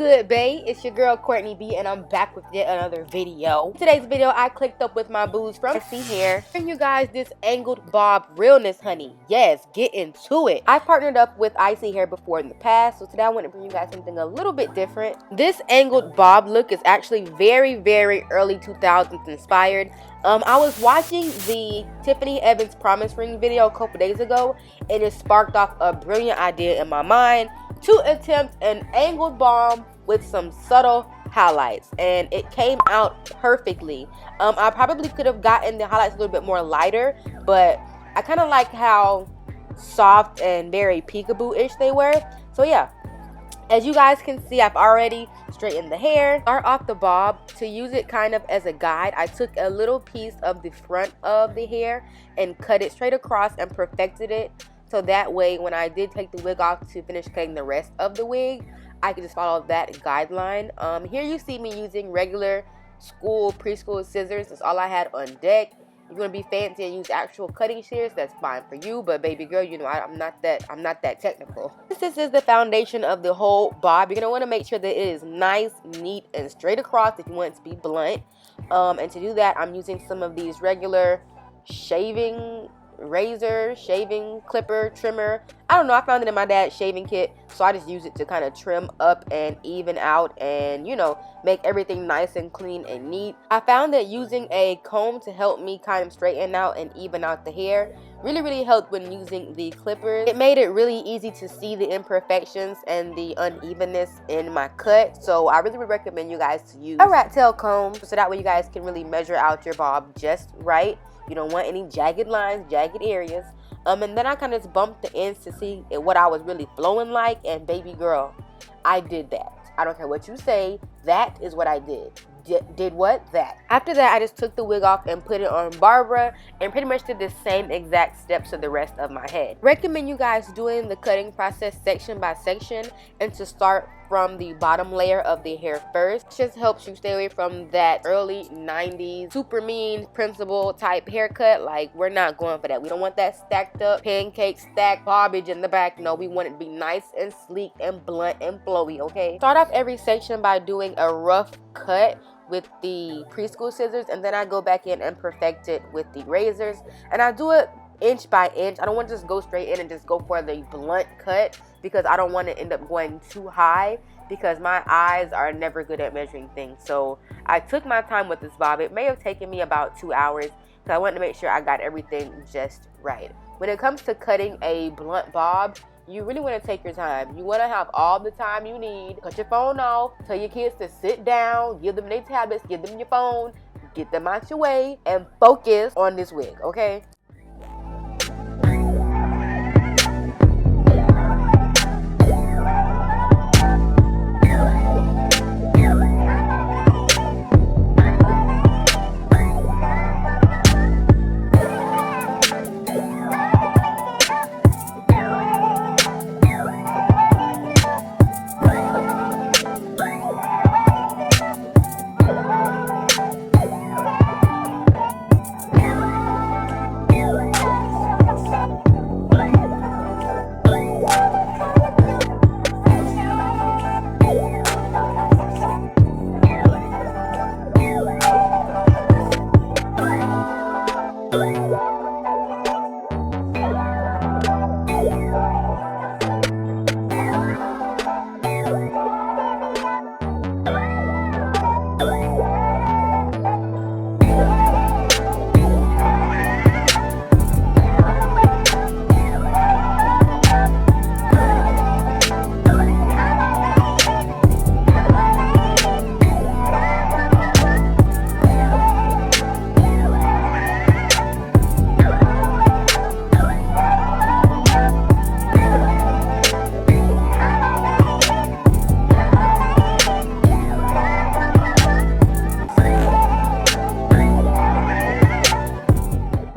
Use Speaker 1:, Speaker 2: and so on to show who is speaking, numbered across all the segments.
Speaker 1: good, bae? It's your girl Courtney B, and I'm back with yet another video. Today's video, I clicked up with my boos from ISEE Hair, bring you guys this angled bob realness, honey. Yes, get into it. I partnered up with ISEE Hair before in the past, so today I want to bring you guys something a little bit different. This angled bob look is actually very early 2000s inspired. I was watching the Tiffany Evans promise ring video a couple days ago, and it sparked off a brilliant idea in my mind to attempt an angled bob with some subtle highlights, and it came out perfectly. I probably could have gotten the highlights a little bit more lighter, but I kind of like how soft and very peekaboo-ish they were. So yeah, as you guys can see, I've already straightened the hair. Start off the bob. To use it kind of as a guide, I took a little piece of the front of the hair and cut it straight across and perfected it. So that way, when I did take the wig off to finish cutting the rest of the wig, I could just follow that guideline. Here you see me using regular preschool scissors. That's all I had on deck. If you want to be fancy and use actual cutting shears, that's fine for you. But baby girl, you know I'm not that technical. This is the foundation of the whole bob. You're gonna want to make sure that it is nice, neat, and straight across if you want it to be blunt. And to do that, I'm using some of these regular shaving razor, shaving clipper, trimmer. I don't know, I found it in my dad's shaving kit, so I just use it to kind of trim up and even out and, you know, make everything nice and clean and neat. I found that using a comb to help me kind of straighten out and even out the hair really helped when using the clippers. It made it really easy to see the imperfections and the unevenness in my cut, so I really would recommend you guys to use a rat tail comb, so that way you guys can really measure out your bob just right. You don't want any jagged lines, jagged areas. And then I kind of just bumped the ends to see what I was really flowing like, and baby girl, I did that. I don't care what you say, that is what I did. Did what? That. After that, I just took the wig off and put it on Barbara and pretty much did the same exact steps to the rest of my head. Recommend you guys doing the cutting process section by section and to start from the bottom layer of the hair first. It just helps you stay away from that early 90s super mean principal type haircut. Like, we're not going for that. We don't want that stacked up pancake stack bobbage in the back. No, we want it to be nice and sleek and blunt and flowy, okay? Start off every section by doing a rough cut with the preschool scissors, and then I go back in and perfect it with the razors, and I do it inch by inch. I don't want to just go straight in and just go for the blunt cut, because I don't want to end up going too high, because my eyes are never good at measuring things. So I took my time with this bob. It may have taken me about 2 hours, because I wanted to make sure I got everything just right. When it comes to cutting a blunt bob, you really want to take your time. You want to have all the time you need. Cut your phone off. Tell your kids to sit down. Give them their tablets. Give them your phone. Get them out your way. And focus on this wig, okay?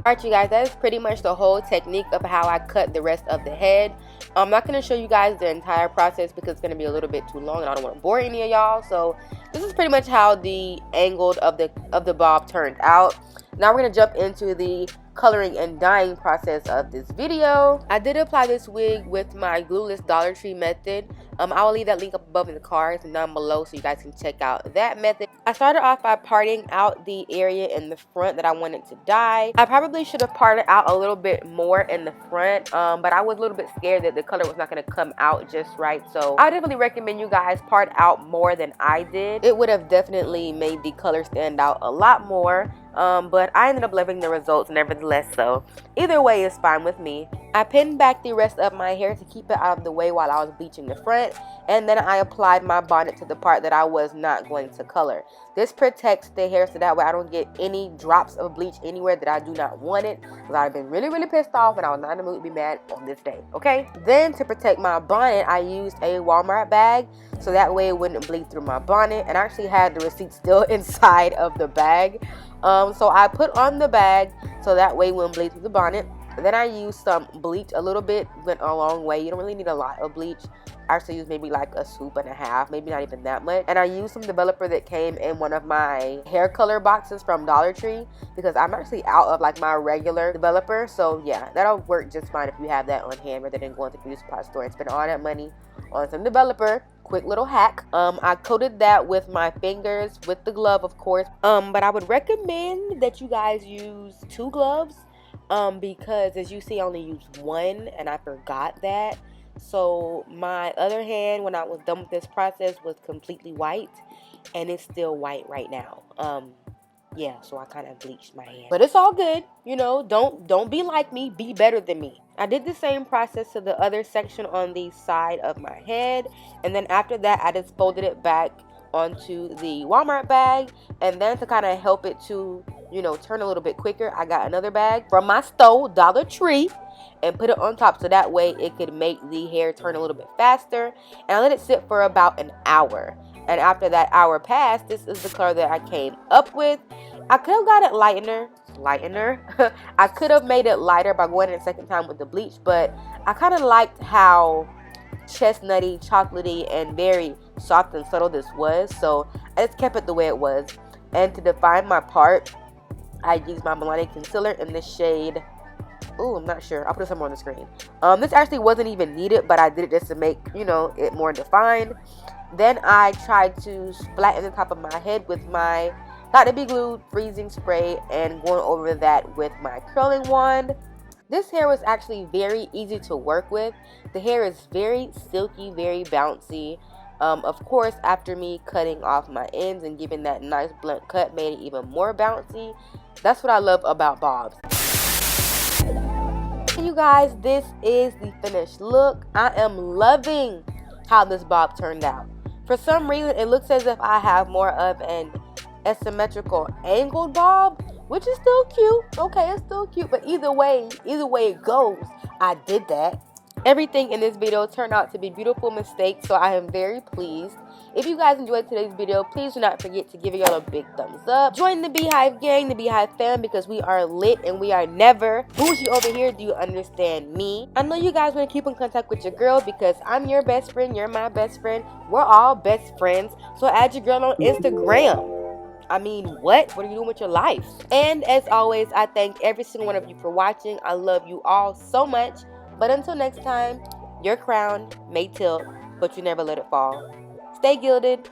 Speaker 1: Alright, you guys, that is pretty much the whole technique of how I cut the rest of the head. I'm not going to show you guys the entire process because it's going to be a little bit too long and I don't want to bore any of y'all. So this is pretty much how the angled of the bob turned out. Now we're going to jump into the coloring and dyeing process of this video. I did apply this wig with my glueless Dollar Tree method. I will leave that link up above in the cards and down below so you guys can check out that method. I started off by parting out the area in the front that I wanted to dye. I probably should have parted out a little bit more in the front, but I was a little bit scared that the color was not going to come out just right. So I definitely recommend you guys part out more than I did. It would have definitely made the color stand out a lot more. But I ended up loving the results nevertheless, so either way is fine with me. I pinned back the rest of my hair to keep it out of the way while I was bleaching the front, and then I applied my bonnet to the part that I was not going to color. This protects the hair so that way I don't get any drops of bleach anywhere that I do not want it, because I've been really pissed off and I was not in the mood to be mad on this day, okay? Then to protect my bonnet, I used a Walmart bag so that way it wouldn't bleed through my bonnet, and I actually had the receipt still inside of the bag. So I put on the bag so that way it wouldn't bleed through the bonnet. Then I used some bleach. A little bit went a long way. You don't really need a lot of bleach. I actually used maybe like a scoop and a half, maybe not even that much. And I used some developer that came in one of my hair color boxes from Dollar Tree, because I'm actually out of like my regular developer. So yeah, that'll work just fine if you have that on hand rather than going to the beauty supply store and spend all that money on some developer. Quick little hack. I coated that with my fingers with the glove, of course. But I would recommend that you guys use 2 gloves. Because as you see, I only used 1 and I forgot that. So my other hand, when I was done with this process, was completely white, and it's still white right now. Yeah, so I kind of bleached my hand, but it's all good. You know, don't be like me, be better than me. I did the same process to the other section on the side of my head, and then after that I just folded it back onto the Walmart bag. And then to kind of help it to, you know, turn a little bit quicker, I got another bag from my store, Dollar Tree, and put it on top so that way it could make the hair turn a little bit faster. And I let it sit for about an hour. And after that hour passed, this is the color that I came up with. I could have got it lighter. I could have made it lighter by going in a second time with the bleach, but I kind of liked how chestnutty, chocolatey, and very soft and subtle this was, so I just kept it the way it was. And to define my part, I used my Milani concealer in the shade, oh, I'm not sure, I'll put it somewhere on the screen. This actually wasn't even needed, but I did it just to make, you know, it more defined. Then I tried to flatten the top of my head with my Got to Be Glued freezing spray and going over that with my curling wand. This hair was actually very easy to work with. The hair is very silky, very bouncy. Of course, after me cutting off my ends and giving that nice blunt cut made it even more bouncy. That's what I love about bobs. You guys, this is the finished look. I am loving how this bob turned out. For some reason, it looks as if I have more of an asymmetrical angled bob, which is still cute. Okay, it's still cute, but either way it goes, I did that. Everything in this video turned out to be beautiful mistakes, so I am very pleased. If you guys enjoyed today's video, please do not forget to give y'all a big thumbs up. Join the Beehive gang, the Beehive fam, because we are lit and we are never bougie over here. Do you understand me? I know you guys want to keep in contact with your girl because I'm your best friend, you're my best friend. We're all best friends, so add your girl on Instagram. I mean, what are you doing with your life? And as always, I thank every single one of you for watching. I love you all so much. But until next time, your crown may tilt, but you never let it fall. Stay gilded.